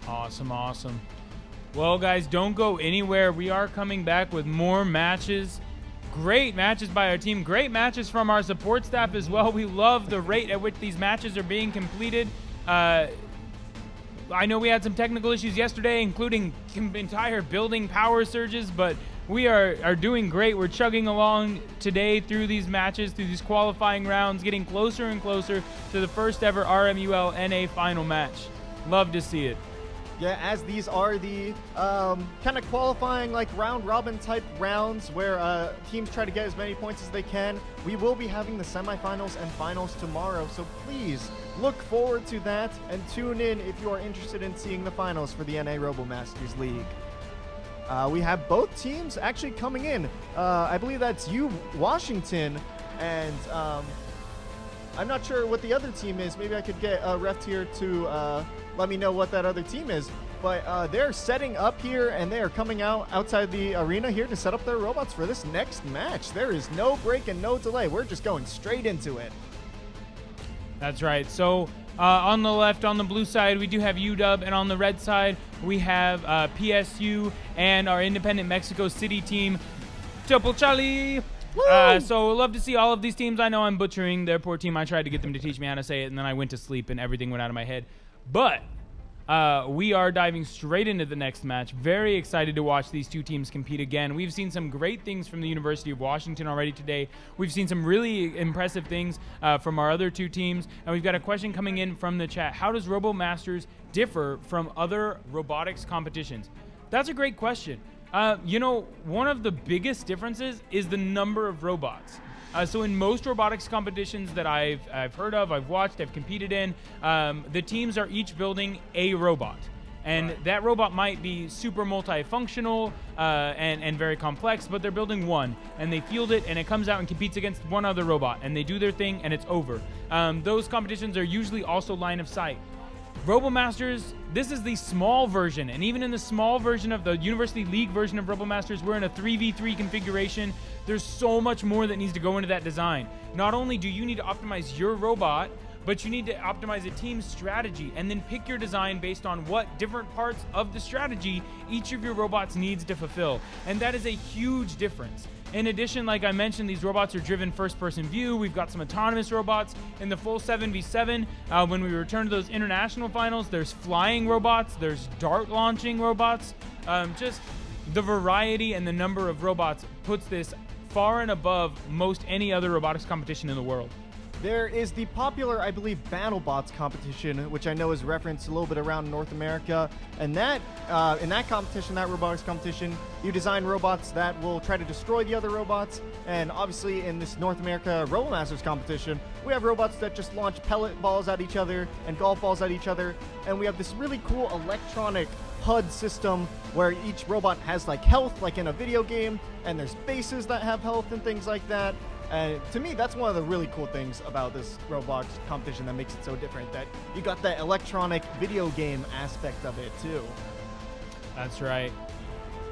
Awesome, awesome. Well, guys, don't go anywhere. We are coming back with more matches. Great matches by our team. Great matches from our support staff as well. We love the rate at which these matches are being completed. I know we had some technical issues yesterday, including entire building power surges, but we are doing great. We're chugging along today through these matches, through these qualifying rounds, getting closer and closer to the first ever RMUL NA final match. Love to see it. Yeah, as these are the kind of qualifying like round robin type rounds where teams try to get as many points as they can. We will be having the semifinals and finals tomorrow, so please look forward to that and tune in if you are interested in seeing the finals for the NA RoboMasters League. We have both teams actually coming in. I believe that's you, Washington, and I'm not sure what the other team is. Maybe I could get Ref here to let me know what that other team is. But they're setting up here, and they are coming outside the arena here to set up their robots for this next match. There is no break and no delay. We're just going straight into it. That's right. So on the left, on the blue side, we do have UW, and on the red side, we have PSU and our independent Mexico City team, Triple Charlie. So love to see all of these teams. I know I'm butchering their poor team. I tried to get them to teach me how to say it, and then I went to sleep, and everything went out of my head. But we are diving straight into the next match. Very excited to watch these two teams compete again. We've seen some great things from the University of Washington already today. We've seen some really impressive things from our other two teams. And we've got a question coming in from the chat. How does RoboMasters differ from other robotics competitions? That's a great question. One of the biggest differences is the number of robots. So in most robotics competitions that I've heard of, I've watched, I've competed in, the teams are each building a robot. And that robot might be super multifunctional and very complex, but they're building one. And they field it, and it comes out and competes against one other robot. And they do their thing, and it's over. Those competitions are usually also line of sight. RoboMasters, this is the small version, and even in the small version of the University League version of RoboMasters, we're in a 3v3 configuration. There's so much more that needs to go into that design. Not only do you need to optimize your robot, but you need to optimize a team's strategy and then pick your design based on what different parts of the strategy each of your robots needs to fulfill. And that is a huge difference. In addition, like I mentioned, these robots are driven first-person view. We've got some autonomous robots in the full 7v7. When we return to those international finals, there's flying robots, there's dart launching robots. Just the variety and the number of robots puts this far and above most any other robotics competition in the world. There is the popular, I believe, BattleBots competition, which I know is referenced a little bit around North America. And that, in that competition, that robotics competition, you design robots that will try to destroy the other robots. And obviously, in this North America RoboMasters competition, we have robots that just launch pellet balls at each other and golf balls at each other. And we have this really cool electronic HUD system where each robot has like health, like in a video game, and there's bases that have health and things like that. To me, that's one of the really cool things about this robotics competition that makes it so different, that you got that electronic video game aspect of it too. That's right.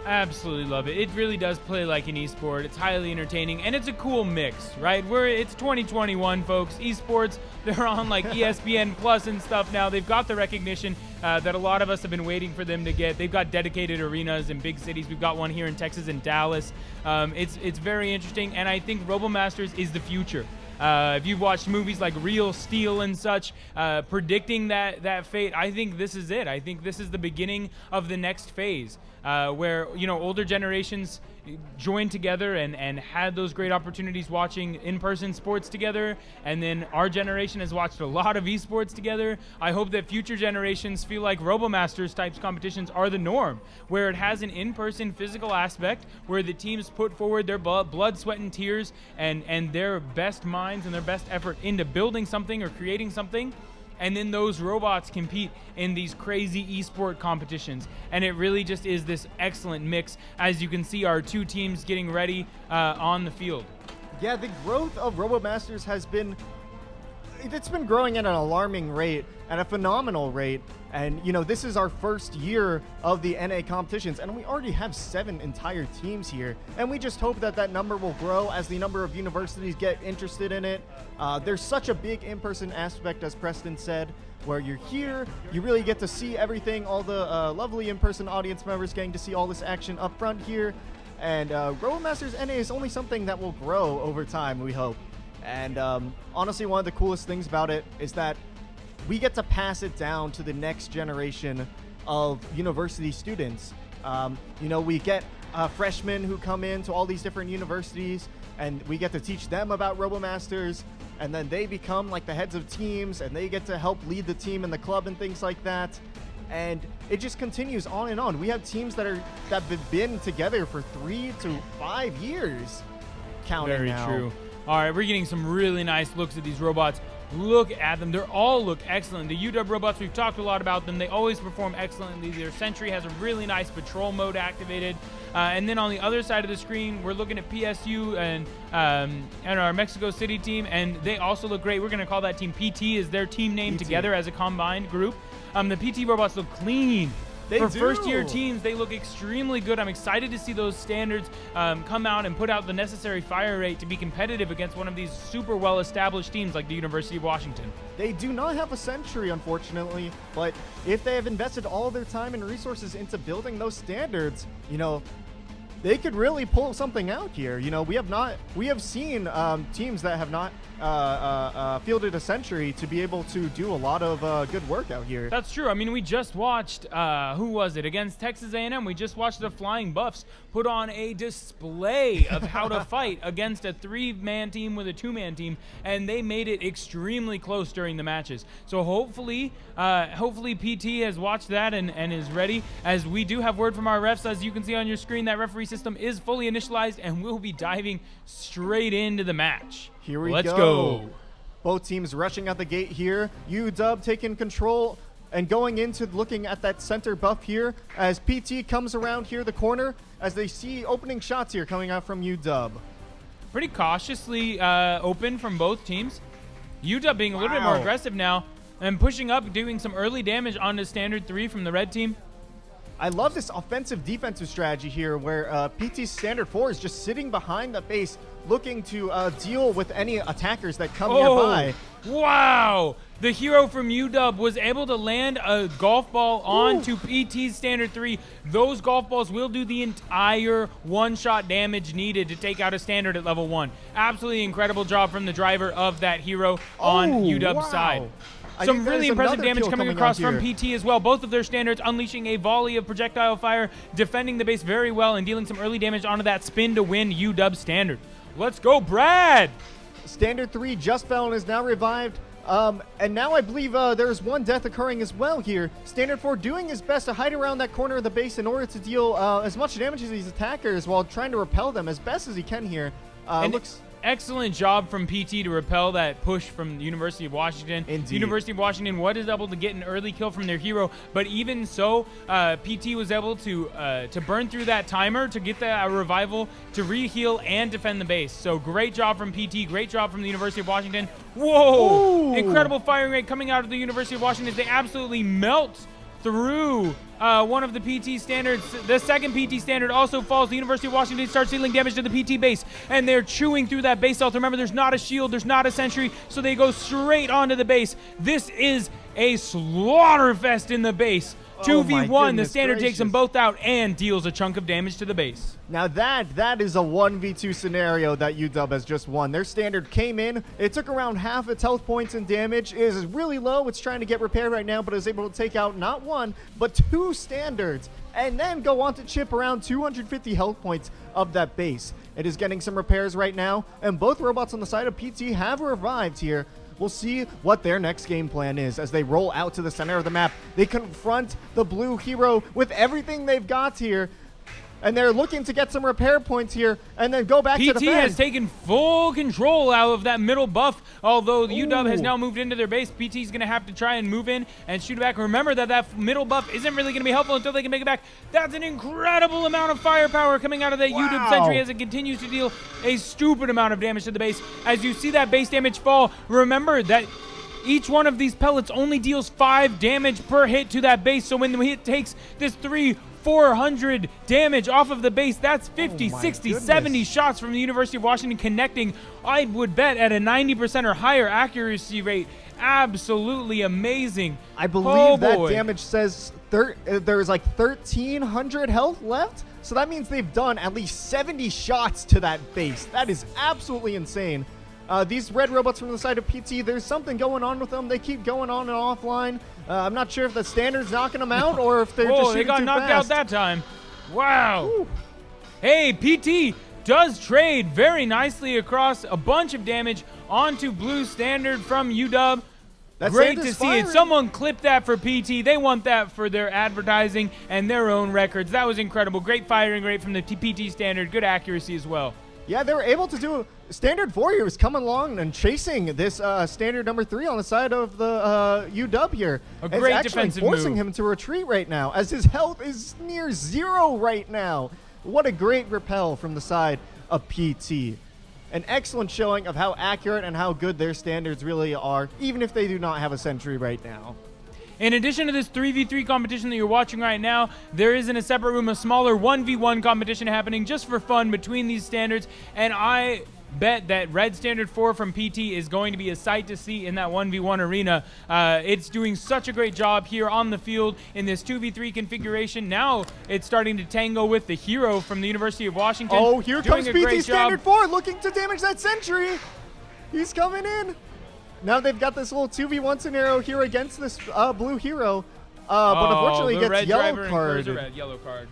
Absolutely love it. It really does play like an esport. It's highly entertaining, and it's a cool mix, right? It's 2021, folks. Esports, they're on like ESPN Plus and stuff now. They've got the recognition that a lot of us have been waiting for them to get. They've got dedicated arenas in big cities. We've got one here in Texas and Dallas. It's very interesting, and I think RoboMasters is the future. If you've watched movies like Real Steel and such, predicting that fate, I think this is it. I think this is the beginning of the next phase, where older generations joined together and had those great opportunities watching in-person sports together, and then our generation has watched a lot of esports together. I hope that future generations feel like RoboMasters types competitions are the norm, where it has an in-person physical aspect, where the teams put forward their blood, sweat, and tears and their best minds and their best effort into building something or creating something. And then those robots compete in these crazy esport competitions. And it really just is this excellent mix, as you can see our two teams getting ready on the field. Yeah, the growth of RoboMasters has been it's been growing at an alarming rate, at a phenomenal rate. And, you know, this is our first year of the NA competitions, and we already have 7 entire teams here. And we just hope that that number will grow as the number of universities get interested in it. There's such a big in-person aspect, as Preston said, where you're here, you really get to see everything, all the lovely in-person audience members getting to see all this action up front here. And RoboMaster's NA is only something that will grow over time, we hope. And honestly, one of the coolest things about it is that we get to pass it down to the next generation of university students. You know, we get freshmen who come in to all these different universities, and we get to teach them about RoboMasters, and then they become like the heads of teams, and they get to help lead the team in the club and things like that. And it just continues on and on. We have teams that have been together for 3 to 5 years. Counting Very now. true. All right, we're getting some really nice looks at these robots. Look at them. They all look excellent. The UW robots, we've talked a lot about them. They always perform excellently. Their Sentry has a really nice patrol mode activated. And then on the other side of the screen, we're looking at PSU and our Mexico City team, and they also look great. We're going to call that team PT is their team name together as a combined group. The PT robots look clean. For first-year teams, they look extremely good. I'm excited to see those standards come out and put out the necessary fire rate to be competitive against one of these super well-established teams like the University of Washington. They do not have a Sentry, unfortunately, but if they have invested all their time and resources into building those standards, you know, they could really pull something out here. You know, we have seen teams that have not fielded a Sentry to be able to do a lot of good work out here. That's true. I mean, we just watched, who was it? Against Texas A&M, we just watched the Flying Buffs put on a display of how to fight against a 3-man team with a 2-man team, and they made it extremely close during the matches. So hopefully PT has watched that and is ready, as we do have word from our refs. As you can see on your screen, that referee system is fully initialized, and we'll be diving straight into the match. Here we Let's go. Both teams rushing out the gate here. UW taking control and going into looking at that center buff here as PT comes around here the corner as they see opening shots here coming out from UW. Pretty cautiously open from both teams. UW being a little bit more aggressive now and pushing up, doing some early damage onto standard 3 from the red team. I love this offensive defensive strategy here where PT's standard 4 is just sitting behind the base looking to deal with any attackers that come nearby. Wow! The hero from UW was able to land a golf ball onto PT's standard 3. Those golf balls will do the entire one-shot damage needed to take out a standard at level 1. Absolutely incredible job from the driver of that hero on UW's side. Some really impressive damage coming across from PT as well. Both of their standards unleashing a volley of projectile fire, defending the base very well, and dealing some early damage onto that spin to win UW standard. Let's go, Brad! Standard 3 just fell and is now revived. And now I believe there's one death occurring as well here. Standard 4 doing his best to hide around that corner of the base in order to deal as much damage as these attackers while trying to repel them as best as he can here. Excellent job from PT to repel that push from the University of Washington. Indeed. The University of Washington was able to get an early kill from their hero, but even so, PT was able to burn through that timer to get that revival, to re-heal and defend the base. So great job from PT, great job from the University of Washington. Whoa! Ooh. Incredible firing rate coming out of the University of Washington. They absolutely melt through one of the PT standards. The second PT standard also falls. The University of Washington starts dealing damage to the PT base, and they're chewing through that base health. Remember, there's not a shield, there's not a sentry, so they go straight onto the base. This is a slaughter fest in the base. 2v1, the standard takes them both out and deals a chunk of damage to the base. Now that is a 1v2 scenario that UW has just won. Their standard came in, it took around half its health points and damage. It is really low, it's trying to get repaired right now, but is able to take out not 1, but 2 standards, and then go on to chip around 250 health points of that base. It is getting some repairs right now, and both robots on the side of PT have revived here. We'll see what their next game plan is as they roll out to the center of the map. They confront the blue hero with everything they've got here, and they're looking to get some repair points here and then go back to the PT has taken full control out of that middle buff, although the UW has now moved into their base. PT is going to have to try and move in and shoot it back. Remember that middle buff isn't really going to be helpful until they can make it back. That's an incredible amount of firepower coming out of that UW sentry as it continues to deal a stupid amount of damage to the base. As you see that base damage fall, remember that Each one of these pellets only deals 5 damage per hit to that base. So when the hit takes this 400 damage off of the base, that's 50, 60, 70 shots from the University of Washington connecting, I would bet, at a 90% or higher accuracy rate. Absolutely amazing. I believe that damage says there's like 1,300 health left. So that means they've done at least 70 shots to that base. That is absolutely insane. These red robots from the side of PT, there's something going on with them. They keep going on and offline. I'm not sure if the standard's knocking them out or if they're just shooting they got too knocked fast. out that time. Wow. Ooh. Hey, PT does trade very nicely across a bunch of damage onto blue standard from UW. Great to see it. Someone clip that for PT. They want that for their advertising and their own records. That was incredible. Great firing rate from the PT standard. Good accuracy as well. Yeah, they were able to do standard 4 here was coming along and chasing this standard number 3 on the side of the UW here. A great it's defensive forcing move. him to retreat right now as his health is near 0 right now. What a great repel from the side of PT. An excellent showing of how accurate and how good their standards really are, even if they do not have a sentry right now. In addition to this 3v3 competition that you're watching right now, there is in a separate room a smaller 1v1 competition happening just for fun between these standards, and I bet that red standard 4 from PT is going to be a sight to see in that 1v1 arena. It's doing such a great job here on the field in this 2v3 configuration. Now it's starting to tango with the hero from the University of Washington. Oh, here comes PT standard 4 looking to damage that sentry. He's coming in. Now they've got this little 2v1 scenario here against this blue hero. But unfortunately he gets yellow card.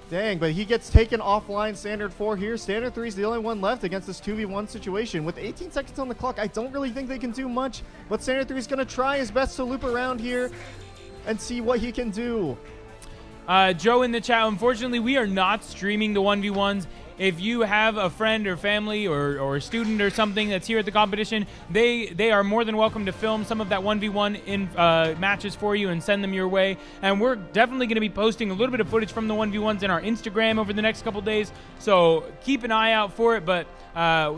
Dang, but he gets taken offline. Standard 4 here. Standard 3 is the only one left against this 2v1 situation. With 18 seconds on the clock, I don't really think they can do much. But Standard 3 is going to try his best to loop around here and see what he can do. Joe in the chat, unfortunately, we are not streaming the 1v1s. If you have a friend or family or a student or something that's here at the competition, they are more than welcome to film some of that 1v1 in matches for you and send them your way. And we're definitely going to be posting a little bit of footage from the 1v1s in our Instagram over the next couple days, so keep an eye out for it. But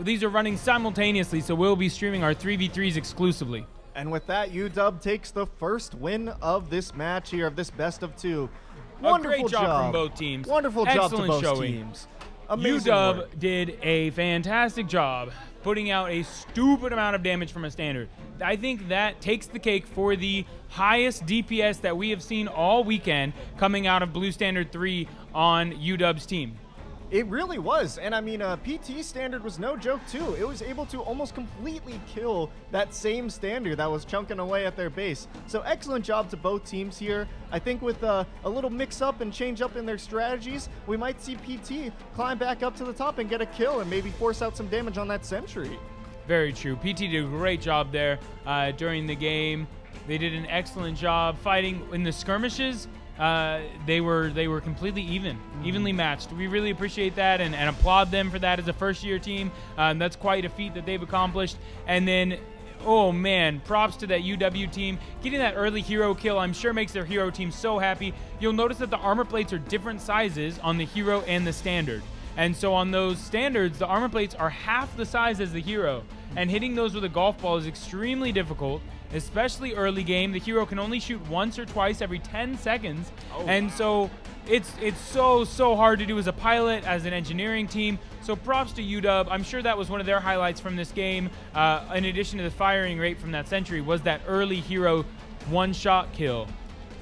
these are running simultaneously, so we'll be streaming our 3v3s exclusively. And with that, UW takes the first win of this match here, of this best of 2. Wonderful great job from both teams. Wonderful Excellent job to both showing. teams. Amazing UW work. did a fantastic job putting out a stupid amount of damage from a standard. I think that takes the cake for the highest DPS that we have seen all weekend coming out of Blue Standard 3 on UW's team. It really was, and I mean, PT standard was no joke too. It was able to almost completely kill that same standard that was chunking away at their base. So excellent job to both teams here. I think with a little mix-up and change-up in their strategies, we might see PT climb back up to the top and get a kill and maybe force out some damage on that sentry. Very true. PT did a great job there during the game. They did an excellent job fighting in the skirmishes. They were completely evenly matched. We really appreciate that and applaud them for that as a first-year team. That's quite a feat that they've accomplished. And then, oh man, props to that UW team. Getting that early hero kill, I'm sure makes their hero team so happy. You'll notice that the armor plates are different sizes on the hero and the standard. And so on those standards, the armor plates are half the size as the hero. And hitting those with a golf ball is extremely difficult, especially early game. The hero can only shoot once or twice every 10 seconds. And so it's so hard to do as a pilot, as an engineering team. So props to UW. I'm sure that was one of their highlights from this game. In addition to the firing rate from that sentry, was that early hero one-shot kill.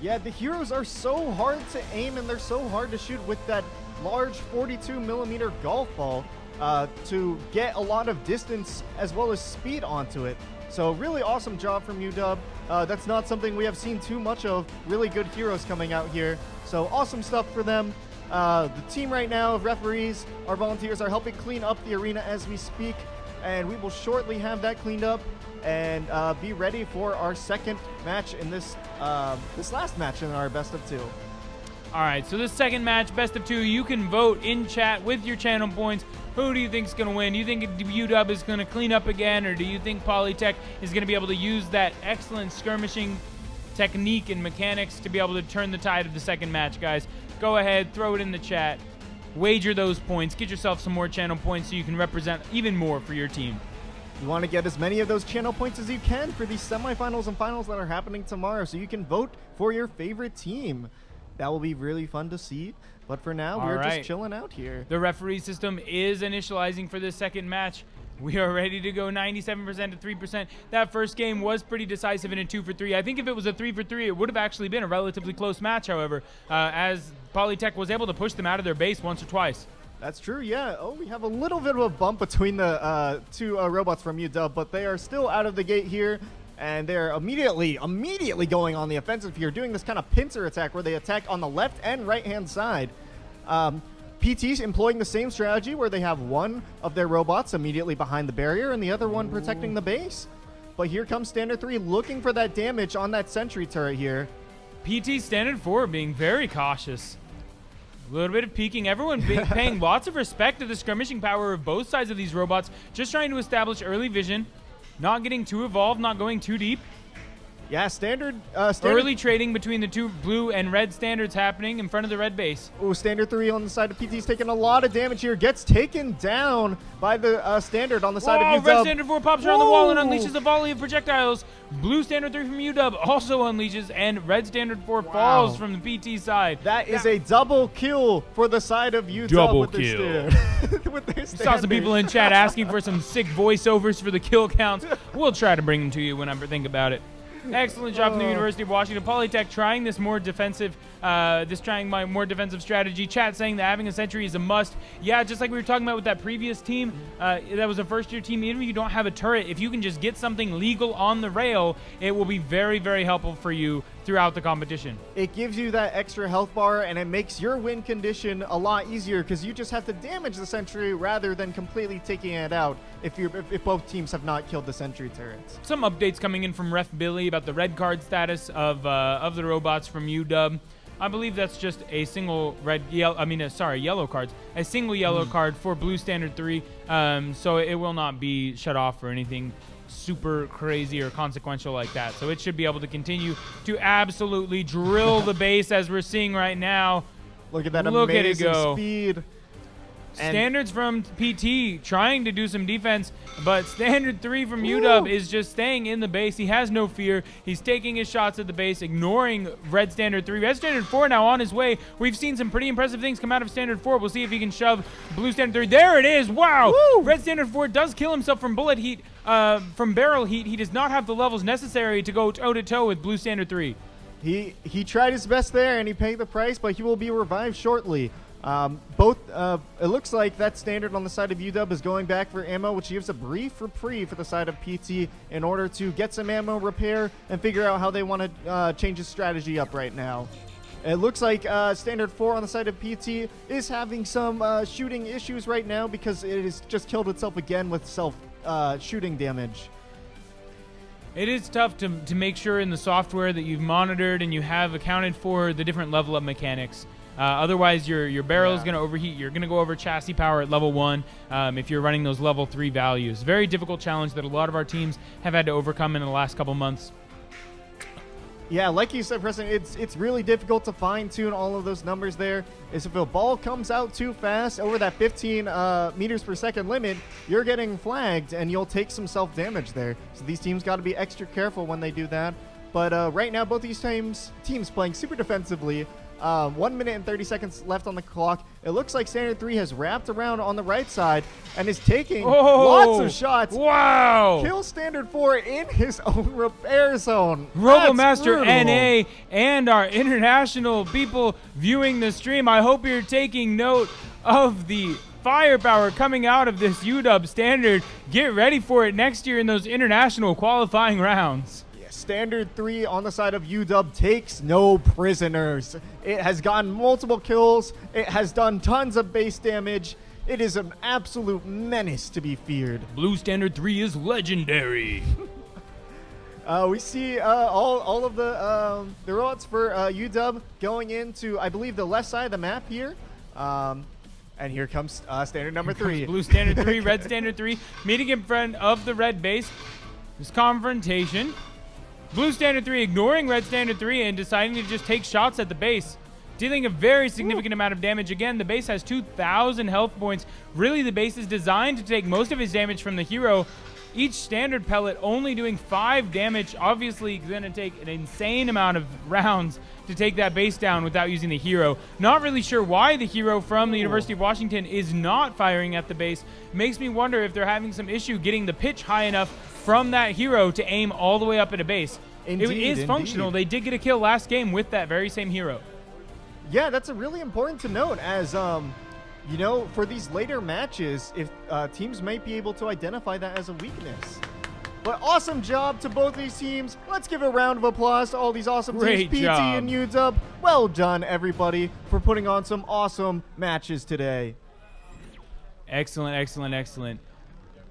Yeah, the heroes are so hard to aim and they're so hard to shoot with that large 42mm golf ball to get a lot of distance as well as speed onto it. So really awesome job from UW. That's not something we have seen too much of. Really good heroes coming out here. So awesome stuff for them. The team right now of referees, our volunteers, are helping clean up the arena as we speak. And we will shortly have that cleaned up and be ready for our second match in this last match in our best of 2. All right, so this second match, best of 2, you can vote in chat with your channel points. Who do you think is going to win? Do you think UW is going to clean up again, or do you think Polytech is going to be able to use that excellent skirmishing technique and mechanics to be able to turn the tide of the second match, guys? Go ahead, throw it in the chat, wager those points, get yourself some more channel points so you can represent even more for your team. You want to get as many of those channel points as you can for these semifinals and finals that are happening tomorrow, so you can vote for your favorite team. That will be really fun to see. But for now, we're just chilling out here. The referee system is initializing for this second match. We are ready to go 97% to 3%. That first game was pretty decisive in a 2-for-3. I think if it was a 3-for-3, it would have actually been a relatively close match, however, as Polytech was able to push them out of their base once or twice. That's true, yeah. Oh, we have a little bit of a bump between the two robots from UW, but they are still out of the gate here, and they're immediately going on the offensive here, doing this kind of pincer attack where they attack on the left and right-hand side. PT's employing the same strategy where they have one of their robots immediately behind the barrier and the other one protecting the base. But here comes Standard 3 looking for that damage on that sentry turret here. PT Standard 4 being very cautious. A little bit of peeking. Everyone paying lots of respect to the skirmishing power of both sides of these robots. Just trying to establish early vision. Not getting too evolved, not going too deep. Yeah, standard early trading between the two blue and red standards happening in front of the red base. Oh, Standard 3 on the side of PT's taking a lot of damage here. Gets taken down by the standard on the side of UW. Red Standard 4 pops around the wall and unleashes a volley of projectiles. Blue Standard 3 from UW also unleashes, and Red Standard 4 falls from the PT side. That is a double kill for the side of UW. Double with kill. With their Saw some people in chat asking for some sick voiceovers for the kill counts. We'll try to bring them to you when I think about it. Excellent job from the University of Washington. Polytech trying this more defensive, more defensive strategy. Chat saying that having a sentry is a must. Yeah, just like we were talking about with that previous team, that was a first-year team. Even if you don't have a turret, if you can just get something legal on the rail, it will be very, very helpful for you throughout the competition. It gives you that extra health bar, and it makes your win condition a lot easier because you just have to damage the sentry rather than completely taking it out if both teams have not killed the sentry turrets. Some updates coming in from Ref Billy about the red card status of the robots from UW. I believe that's just a single yellow cards. A single yellow card for Blue Standard 3, so it will not be shut off or anything super crazy or consequential like that. So it should be able to continue to absolutely drill the base as we're seeing right now. Look at that amazing speed. Standards from PT trying to do some defense, but Standard 3 from UW is just staying in the base. He has no fear. He's taking his shots at the base, ignoring Red Standard 3. Red Standard 4 now on his way. We've seen some pretty impressive things come out of Standard 4. We'll see if he can shove Blue Standard 3. There it is. Wow. Woo! Red Standard 4 does kill himself from bullet heat, from barrel heat. He does not have the levels necessary to go toe-to-toe with Blue Standard 3. He tried his best there, and he paid the price, but he will be revived shortly. It looks like that standard on the side of UW is going back for ammo, which gives a brief reprieve for the side of PT in order to get some ammo, repair, and figure out how they want to change his strategy up right now. It looks like Standard 4 on the side of PT is having some shooting issues right now because it has just killed itself again with shooting damage. It is tough to make sure in the software that you've monitored and you have accounted for the different level up mechanics. Otherwise, your barrel is going to overheat. You're going to go over chassis power at level 1 if you're running those level 3 values. Very difficult challenge that a lot of our teams have had to overcome in the last couple months. Yeah, like you said, Preston, it's really difficult to fine-tune all of those numbers there. If a ball comes out too fast over that 15 meters per second limit, you're getting flagged, and you'll take some self-damage there. So these teams got to be extra careful when they do that. But right now, both these teams playing super defensively. 1 minute and 30 seconds left on the clock. It looks like Standard 3 has wrapped around on the right side and is taking lots of shots. Wow! Kill Standard 4 in his own repair zone. RoboMaster NA and our international people viewing the stream, I hope you're taking note of the firepower coming out of this UW standard. Get ready for it next year in those international qualifying rounds. Standard 3 on the side of UW takes no prisoners. It has gotten multiple kills. It has done tons of base damage. It is an absolute menace to be feared. Blue Standard 3 is legendary. We see all of the robots for UW going into, I believe, the left side of the map here. And here comes standard number 3. Blue Standard 3, Red Standard 3, meeting in front of the red base. This confrontation. Blue Standard 3 ignoring Red Standard 3 and deciding to just take shots at the base. Dealing a very significant amount of damage. Again, the base has 2,000 health points. Really, the base is designed to take most of his damage from the hero. Each standard pellet only doing 5 damage. Obviously, going to take an insane amount of rounds to take that base down without using the hero. Not really sure why the hero from the University of Washington is not firing at the base. Makes me wonder if they're having some issue getting the pitch high enough from that hero to aim all the way up at a base. It is functional. They did get a kill last game with that very same hero. Yeah, that's a really important to note as, you know, for these later matches, if teams might be able to identify that as a weakness. But awesome job to both these teams. Let's give a round of applause to all these awesome teams, PT and UW. Well done, everybody, for putting on some awesome matches today. Excellent, excellent, excellent.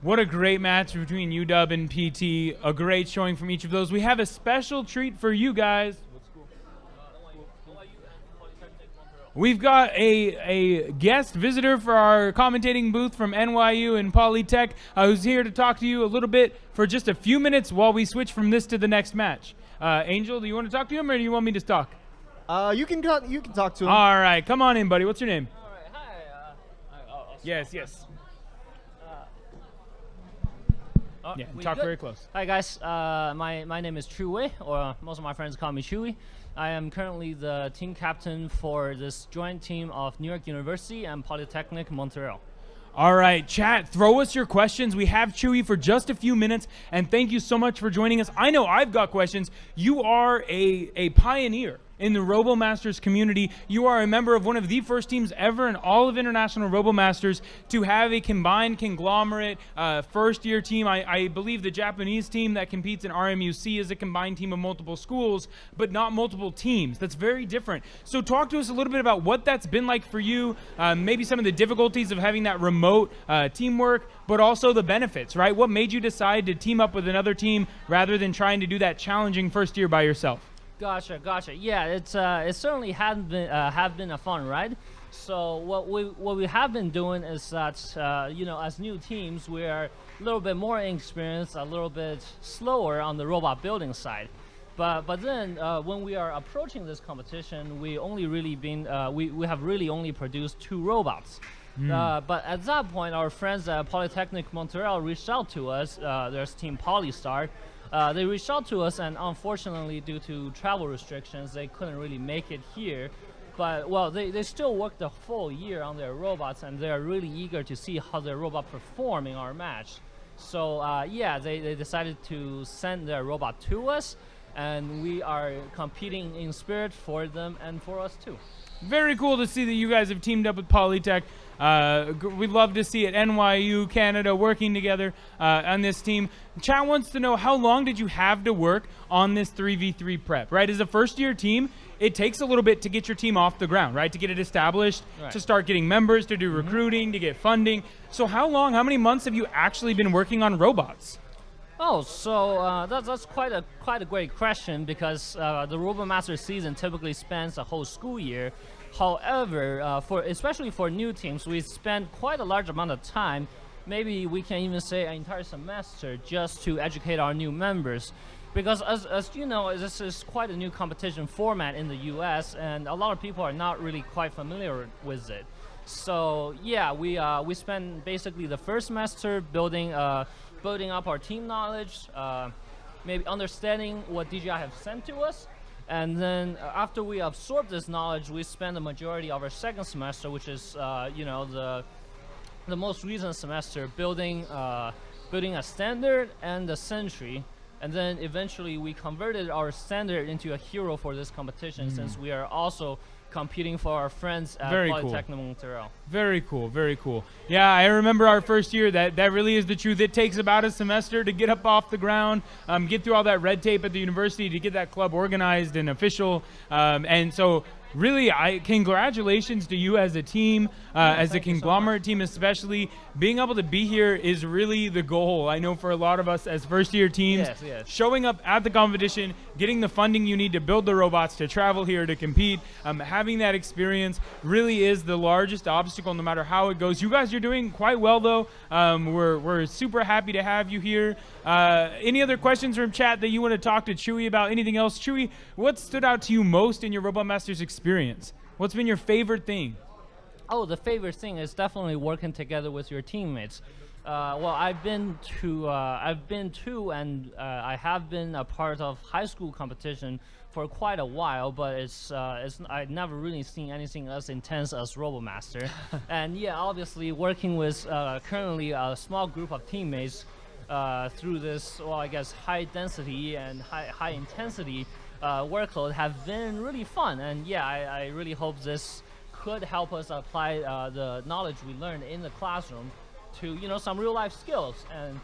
What a great match between UW and PT. A great showing from each of those. We have a special treat for you guys. We've got a guest visitor for our commentating booth from NYU and Polytech who's here to talk to you a little bit for just a few minutes while we switch from this to the next match. Angel, do you want to talk to him or do you want me to talk? You can talk to him. All right, come on in, buddy. What's your name? All right, hi. Yes. Yeah, talk good? very close. Hi guys, my name is Chu Wei, or most of my friends call me Chewy. I am currently the team captain for this joint team of New York University and Polytechnic Montreal. All right, chat, throw us your questions. We have Chewy for just a few minutes, and thank you so much for joining us. I know I've got questions. You are a pioneer in the RoboMasters community. You are a member of one of the first teams ever in all of international RoboMasters to have a combined conglomerate first-year team. I believe the Japanese team that competes in RMUC is a combined team of multiple schools, but not multiple teams. That's very different. So talk to us a little bit about what that's been like for you, maybe some of the difficulties of having that remote teamwork, but also the benefits, right? What made you decide to team up with another team rather than trying to do that challenging first year by yourself? Gotcha. Yeah, it certainly have been a fun ride. So what we have been doing is that you know, as new teams, we are a little bit more inexperienced, a little bit slower on the robot building side. But then when we are approaching this competition, we have really only produced 2 robots. But at that point, our friends at Polytechnic Montreal reached out to us. There's Team Polystar. They reached out to us, and unfortunately, due to travel restrictions, they couldn't really make it here. But, well, they still worked the full year on their robots, and they're really eager to see how their robot perform in our match. So, yeah, they decided to send their robot to us, and we are competing in spirit for them and for us, too. Very cool to see that you guys have teamed up with Polytech. We'd love to see it. NYU, Canada, working together on this team. Chat wants to know, how long did you have to work on this 3v3 prep, right? As a first-year team, it takes a little bit to get your team off the ground, right? To get it established, right. To start getting members, to do recruiting, to get funding. So how many months have you actually been working on robots? Oh, so that's quite a great question, because the RoboMaster season typically spans a whole school year. However, especially for new teams, we spend quite a large amount of time, maybe we can even say an entire semester, just to educate our new members. Because as you know, this is quite a new competition format in the US, and a lot of people are not really quite familiar with it. So yeah, we spend basically the first semester building up our team knowledge, maybe understanding what DJI have sent to us. And then after we absorb this knowledge, we spend the majority of our second semester, which is you know, the most recent semester, building a standard and a sentry. And then eventually we converted our standard into a hero for this competition, since we are also competing for our friends at Polytechnic Montreal. Very cool, very cool. Yeah, I remember our first year. That really is the truth. It takes about a semester to get up off the ground, get through all that red tape at the university to get that club organized and official. And so really, congratulations to you as a team, as a conglomerate team especially. Being able to be here is really the goal. I know for a lot of us as first-year teams, showing up at the competition, getting the funding you need to build the robots, to travel here, to compete, having that experience really is the largest obstacle no matter how it goes. You guys are doing quite well, though. We're super happy to have you here. Any other questions from chat that you want to talk to Chewy about? Anything else? Chewy, what stood out to you most in your RoboMasters experience? What's been your favorite thing? Oh, the favorite thing is definitely working together with your teammates. Well, I've been to, and I have been a part of high school competition for quite a while, but I've never really seen anything as intense as RoboMaster. And yeah, obviously working with currently a small group of teammates through this, well, I guess high density and high intensity workload have been really fun. And yeah, I really hope this could help us apply the knowledge we learned in the classroom to some real life skills, and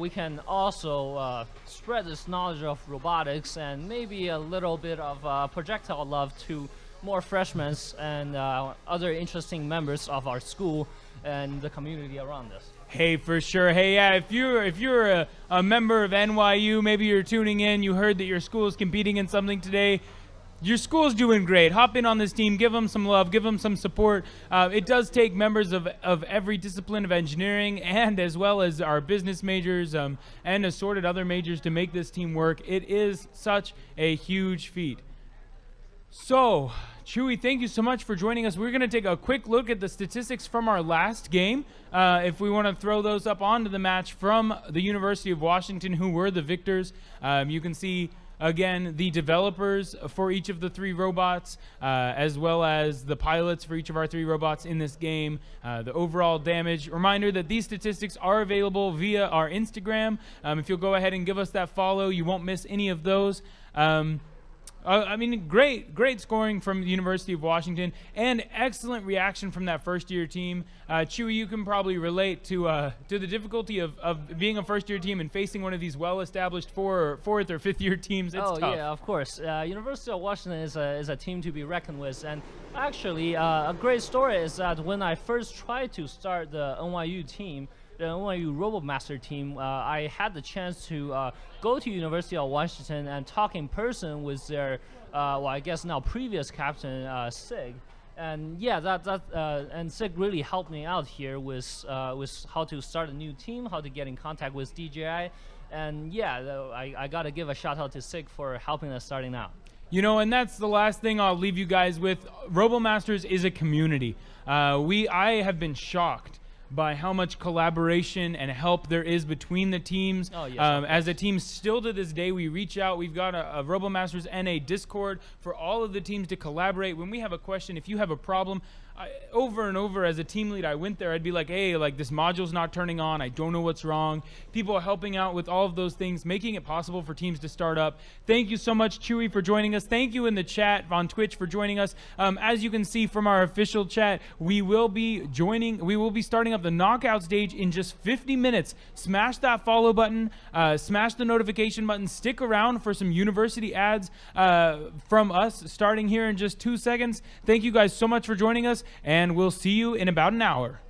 we can also spread this knowledge of robotics and maybe a little bit of projectile love to more freshmen and other interesting members of our school and the community around us. Hey, for sure. Hey, yeah, if you're a member of NYU, maybe you're tuning in, you heard that your school is competing in something today. Your school's doing great. Hop in on this team. Give them some love. Give them some support. It does take members of every discipline of engineering and as well as our business majors and assorted other majors to make this team work. It is such a huge feat. So, Chewy, thank you so much for joining us. We're going to take a quick look at the statistics from our last game. If we want to throw those up onto the match from the University of Washington, who were the victors. You can see again, the developers for each of the 3 robots, as well as the pilots for each of our 3 robots in this game, the overall damage. Reminder that these statistics are available via our Instagram. If you'll go ahead and give us that follow, you won't miss any of those. I mean, great scoring from the University of Washington, and excellent reaction from that first-year team. Chewy, you can probably relate to the difficulty of being a first-year team and facing one of these well-established 4th or 5th-year teams. It's tough. Yeah, of course. University of Washington is a team to be reckoned with, and actually, a great story is that when I first tried to start the NYU team, the NYU RoboMaster team, I had the chance to go to University of Washington and talk in person with their, well, I guess now previous captain, Sig. And yeah, and Sig really helped me out here with how to start a new team, how to get in contact with DJI. And yeah, I got to give a shout out to Sig for helping us starting out. And that's the last thing I'll leave you guys with. RoboMasters is a community. I have been shocked by how much collaboration and help there is between the teams. Oh, yes, as a team, still to this day, we reach out. We've got a RoboMasters and a Discord for all of the teams to collaborate. When we have a question, if you have a problem, over and over as a team lead, I went there. I'd be like, hey, like this module's not turning on. I don't know what's wrong. People are helping out with all of those things, making it possible for teams to start up. Thank you so much, Chewy, for joining us. Thank you in the chat on Twitch for joining us. As you can see from our official chat, we will be starting up the knockout stage in just 50 minutes. Smash that follow button, smash the notification button, stick around for some University ads from us starting here in just 2 seconds. Thank you guys so much for joining us, and we'll see you in about an hour.